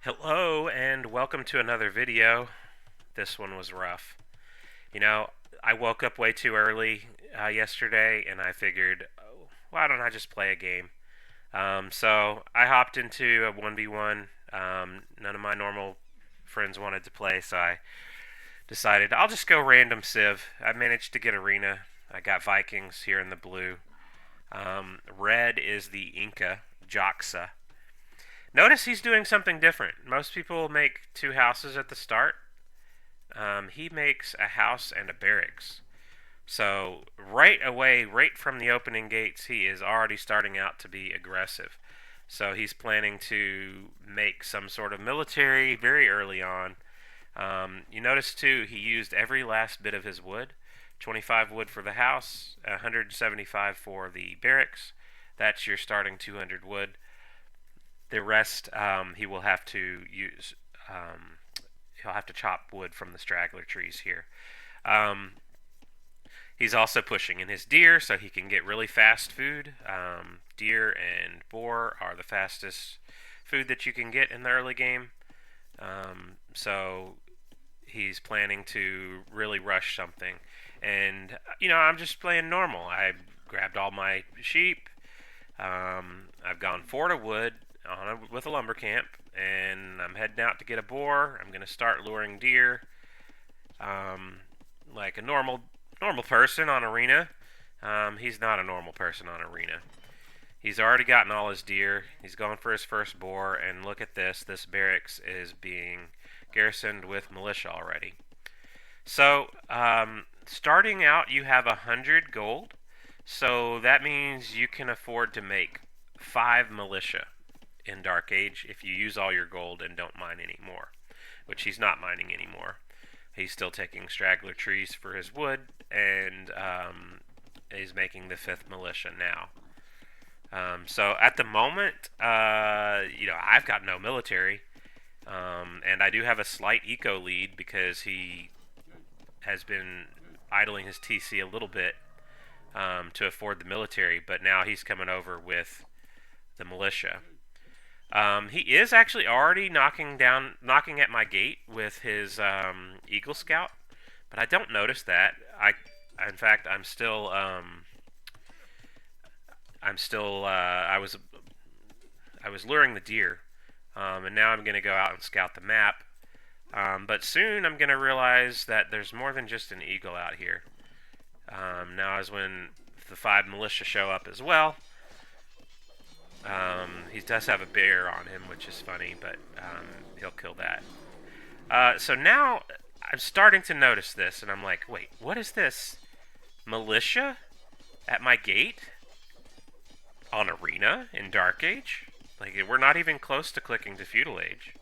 Hello and welcome to another video. This one was rough. You know, I woke up way too early yesterday and I figured, oh, why don't I just play a game? So I hopped into a 1v1. None of my normal friends wanted to play, so I decided I'll just go random Civ. I managed to get Arena. I got Vikings here in the blue. Red is the Inca, Joxa. Notice he's doing something different. Most people make two houses at the start. He makes a house and a barracks. So right away, right from the opening gates, he is already starting out to be aggressive. So he's planning to make some sort of military very early on. You notice too, he used every last bit of his wood. 25 wood for the house, 175 for the barracks. That's your starting 200 wood. The rest he will have to use. He'll have to chop wood from the straggler trees here. Um, he's also pushing in his deer so he can get really fast food. Deer and boar are the fastest food that you can get in the early game. So he's planning to really rush something. And, I'm just playing normal. I grabbed all my sheep. I've gone 4 to wood with a lumber camp, and I'm heading out to get a boar. I'm going to start luring deer, like a normal person on Arena. He's not a normal person on Arena. He's already gotten all his deer. He's going for his first boar, and look at this. This barracks is being garrisoned with militia already. So, starting out, you have 100 gold. So that means you can afford to make 5 militia in Dark Age if you use all your gold and don't mine anymore, which he's not mining anymore. He's still taking straggler trees for his wood, and he's making the 5th militia now. So at the moment, I've got no military, and I do have a slight eco lead because he has been idling his TC a little bit to afford the military, but now he's coming over with the militia. He is actually already knocking at my gate with his Eagle Scout, but I don't notice that. In fact, I was luring the deer, and now I'm gonna go out and scout the map. But soon I'm gonna realize that there's more than just an eagle out here. Now is when the 5 militia show up as well. He does have a bear on him, which is funny, but he'll kill that. So now I'm starting to notice this, and I'm like, wait, what is this? Militia at my gate? On Arena in Dark Age? Like, we're not even close to clicking to Feudal Age.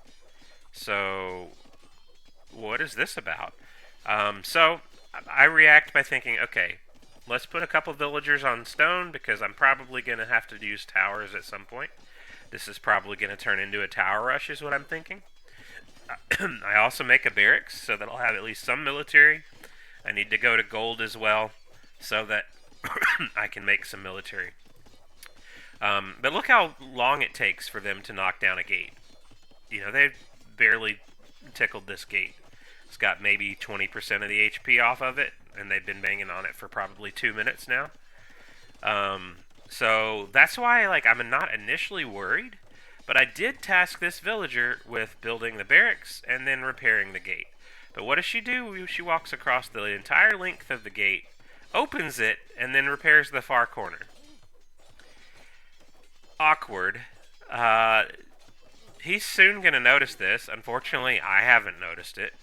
So, what is this about? So, I react by thinking, okay, let's put a couple villagers on stone because I'm probably going to have to use towers at some point. This is probably going to turn into a tower rush is what I'm thinking. I also make a barracks so that I'll have at least some military. I need to go to gold as well so that I can make some military. But look how long it takes for them to knock down a gate. They've barely tickled this gate. It's got maybe 20% of the HP off of it, and they've been banging on it for probably 2 minutes now. So that's why, I'm not initially worried, but I did task this villager with building the barracks and then repairing the gate. But what does she do? She walks across the entire length of the gate, opens it, and then repairs the far corner. Awkward. He's soon going to notice this. Unfortunately, I haven't noticed it.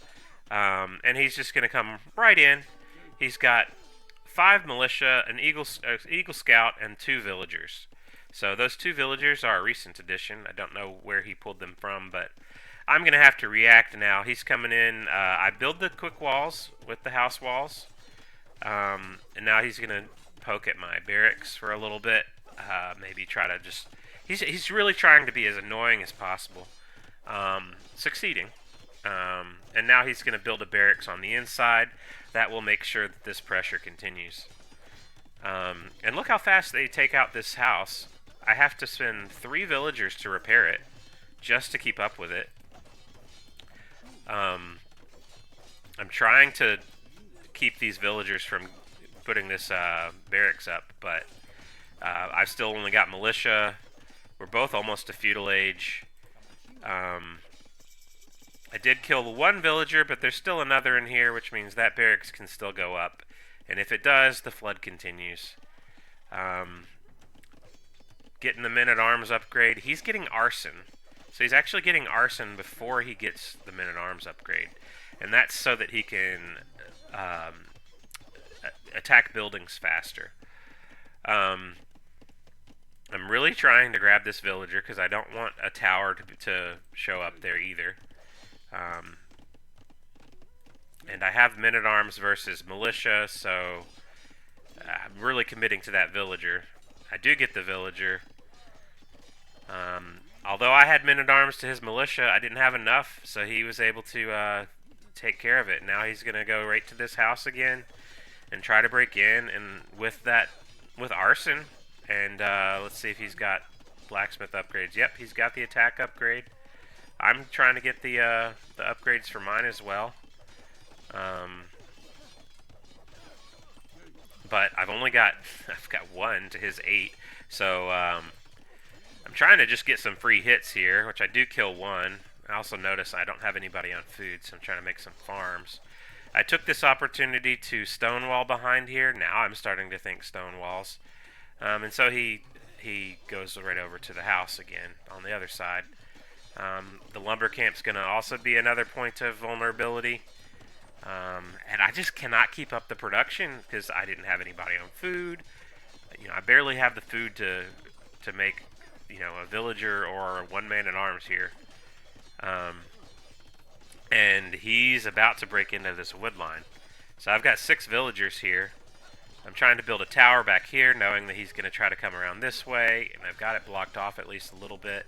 And he's just going to come right in. He's got 5 militia, an Eagle Scout, and 2 villagers. So those 2 villagers are a recent addition. I don't know where he pulled them from, but I'm going to have to react now. He's coming in. I build the quick walls with the house walls. And now he's going to poke at my barracks for a little bit. Maybe try to just... He's really trying to be as annoying as possible. Succeeding. And now he's going to build a barracks on the inside. That will make sure that this pressure continues. And look how fast they take out this house. I have to spend 3 villagers to repair it, just to keep up with it. I'm trying to keep these villagers from putting this barracks up, but I've still only got militia. We're both almost to feudal age. I did kill the one villager, but there's still another in here, which means that barracks can still go up. And if it does, the flood continues. Getting the men-at-arms upgrade. He's getting arson. So he's actually getting arson before he gets the men-at-arms upgrade. And that's so that he can attack buildings faster. I'm really trying to grab this villager because I don't want a tower to show up there either. And I have men-at-arms versus militia, so I'm really committing to that villager. I do get the villager. Although I had men-at-arms to his militia, I didn't have enough, so he was able to take care of it. Now he's going to go right to this house again and try to break in, and with arson. And let's see if he's got blacksmith upgrades. Yep, he's got the attack upgrade. I'm trying to get the upgrades for mine as well. But I've got 1 to his 8, so I'm trying to just get some free hits here, which I do kill 1. I also notice I don't have anybody on food, so I'm trying to make some farms. I took this opportunity to stonewall behind here. Now I'm starting to think stonewalls. And so he goes right over to the house again on the other side. The lumber camp's going to also be another point of vulnerability. And I just cannot keep up the production because I didn't have anybody on food. I barely have the food to make, a villager or a one-man-at-arms here. And he's about to break into this wood line. So I've got 6 villagers here. I'm trying to build a tower back here, knowing that he's going to try to come around this way, and I've got it blocked off at least a little bit.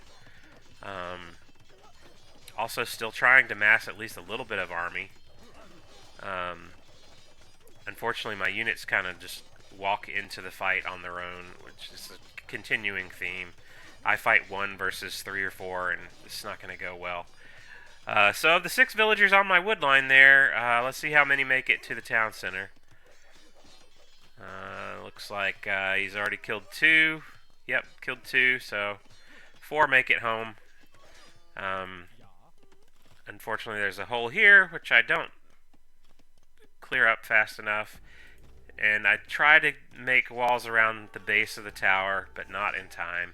Also still trying to mass at least a little bit of army. Unfortunately, my units kind of just walk into the fight on their own, which is a continuing theme. I fight 1 versus 3 or 4, and it's not going to go well. So of the 6 villagers on my wood line there, let's see how many make it to the town center. Looks like he's already killed 2. Yep, killed 2, so 4 make it home. Unfortunately, there's a hole here, which I don't clear up fast enough. And I try to make walls around the base of the tower, but not in time.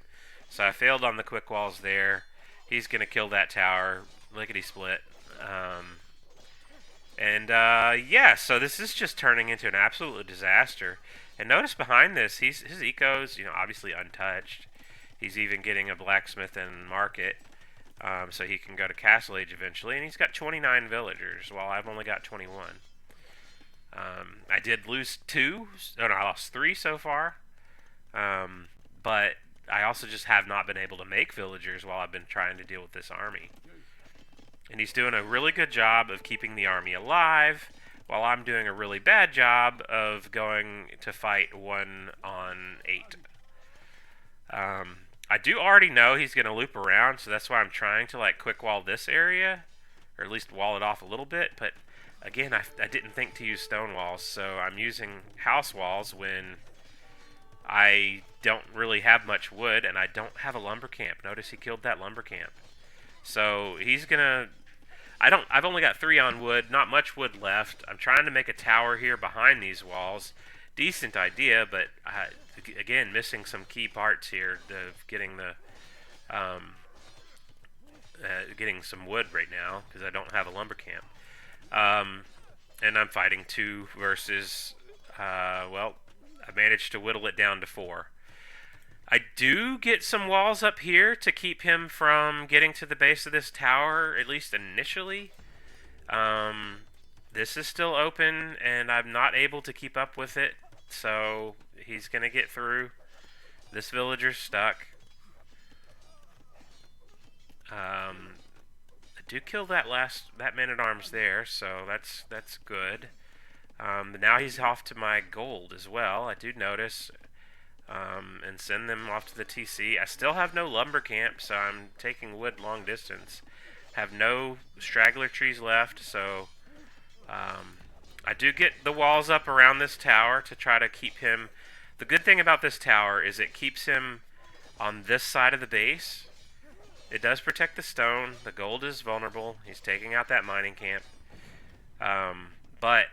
So I failed on the quick walls there. He's going to kill that tower. Lickety-split. Yeah, so this is just turning into an absolute disaster. And notice behind this, his eco's, obviously untouched. He's even getting a blacksmith and market, so he can go to Castle Age eventually. And he's got 29 villagers, while I've only got 21. I did lose 2. Oh, no, I lost 3 so far. But I also just have not been able to make villagers while I've been trying to deal with this army. And he's doing a really good job of keeping the army alive, while I'm doing a really bad job of going to fight 1 on 8. I do already know he's going to loop around, so that's why I'm trying to quick wall this area, or at least wall it off a little bit. But again, I didn't think to use stone walls, so I'm using house walls when I don't really have much wood, and I don't have a lumber camp. Notice he killed that lumber camp. So he's gonna... I've only got 3 on wood, not much wood left. I'm trying to make a tower here behind these walls. Decent idea, but again, missing some key parts here of getting the getting some wood right now because I don't have a lumber camp. And I'm fighting 2 versus well, I managed to whittle it down to 4. I do get some walls up here to keep him from getting to the base of this tower, at least initially. This is still open, and I'm not able to keep up with it, so he's going to get through. This villager's stuck. I do kill that man-at-arms there, so that's good. Now he's off to my gold as well, I do notice. And send them off to the TC. I still have no lumber camp, so I'm taking wood long distance. have no straggler trees left, so um, I do get the walls up around this tower to try to keep him. The good thing about this tower is it keeps him on this side of the base. It does protect the stone. The gold is vulnerable. He's taking out that mining camp. But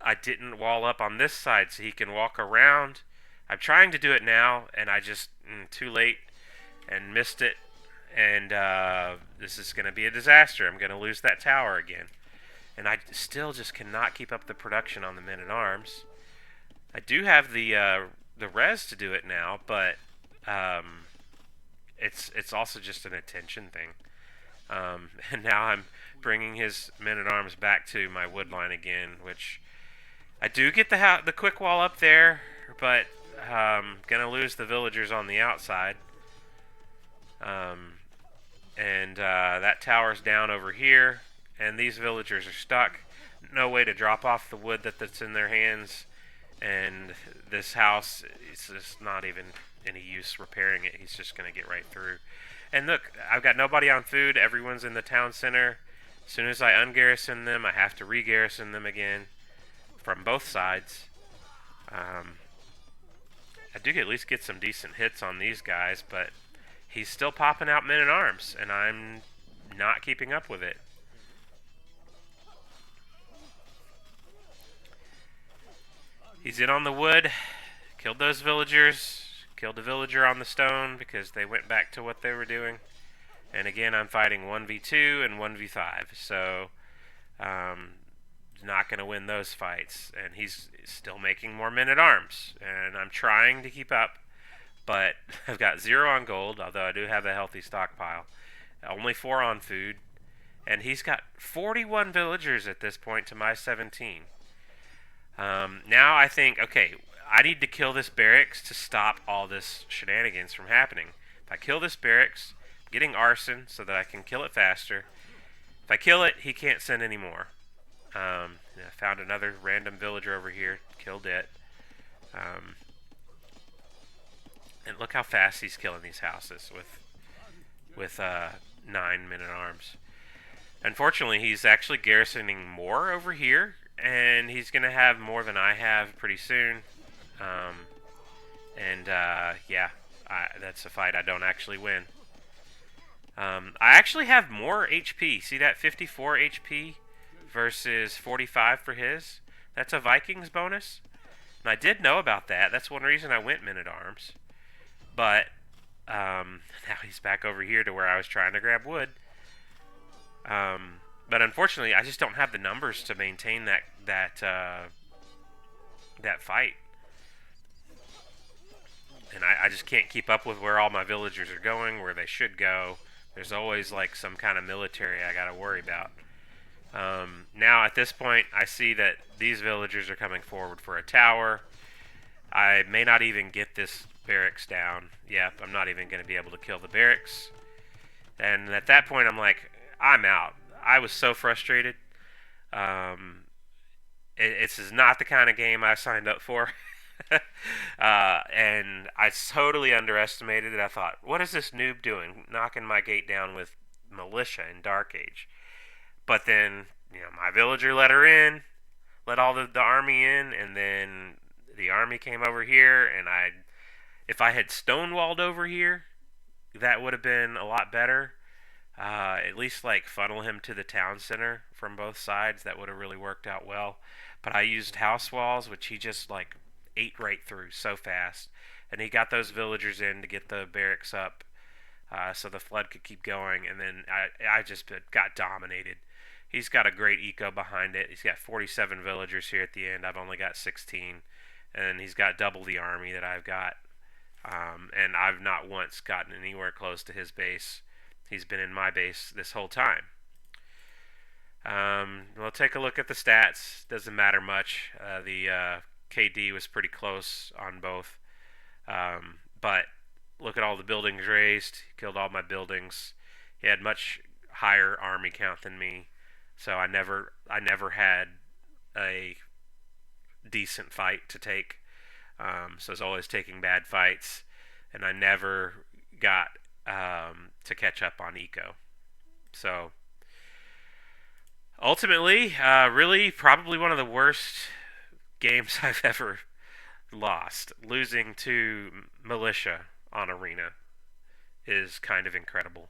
I didn't wall up on this side so he can walk around. I'm trying to do it now, and I just too late and missed it. And this is going to be a disaster. I'm going to lose that tower again. And I still just cannot keep up the production on the men-at-arms. I do have the res to do it now, but it's also just an attention thing. And now I'm bringing his men-at-arms back to my wood line again, which I do get the quick wall up there, but gonna lose the villagers on the outside. And that tower's down over here, and these villagers are stuck. No way to drop off the wood that's in their hands, and this house is just not even any use repairing it. He's just gonna get right through. And look, I've got nobody on food. Everyone's in the town center. As soon as I ungarrison them, I have to re-garrison them again from both sides. I do at least get some decent hits on these guys, but he's still popping out men-at-arms, and I'm not keeping up with it. He's in on the wood, killed those villagers, killed a villager on the stone because they went back to what they were doing. And again, I'm fighting 1v2 and 1v5, so not going to win those fights. And he's still making more men-at-arms, and I'm trying to keep up, but I've got 0 on gold, although I do have a healthy stockpile. Only 4 on food, and he's got 41 villagers at this point to my 17. Now I think, okay, I need to kill this barracks to stop all this shenanigans from happening. If I kill this barracks, I'm getting arson so that I can kill it faster. If I kill it, he can't send any more. I found another random villager over here, killed it. And look how fast he's killing these houses with 9 men-at-arms. Unfortunately, he's actually garrisoning more over here, and he's going to have more than I have pretty soon. Yeah, that's a fight I don't actually win. I actually have more HP. See that 54 HP versus 45 for his? That's a Vikings bonus. And I did know about that. That's one reason I went men-at-arms. But now he's back over here to where I was trying to grab wood. But unfortunately, I just don't have the numbers to maintain that fight. And I just can't keep up with where all my villagers are going, where they should go. There's always like some kind of military I gotta worry about. Now at this point, I see that these villagers are coming forward for a tower. I may not even get this barracks down. Yep, I'm not even going to be able to kill the barracks. And at that point, I'm like, I'm out. I was so frustrated. This is not the kind of game I signed up for. And I totally underestimated it. I thought, what is this noob doing? Knocking my gate down with militia in Dark Age. But then, my villager let her in, let all the army in, and then the army came over here, and if I had stonewalled over here, that would have been a lot better. At least like funnel him to the town center from both sides. That would have really worked out well. But I used house walls, which he just like ate right through so fast, and he got those villagers in to get the barracks up, so the flood could keep going. And then I just got dominated. He's got a great eco behind it. He's got 47 villagers here at the end. I've only got 16. And he's got double the army that I've got. And I've not once gotten anywhere close to his base. He's been in my base this whole time. We'll take a look at the stats. Doesn't matter much. The KD was pretty close on both. But look at all the buildings raised. He killed all my buildings. He had much higher army count than me. So I never had a decent fight to take. So I was always taking bad fights, and I never got to catch up on eco. So ultimately, really, probably one of the worst games I've ever lost. Losing to militia on arena is kind of incredible.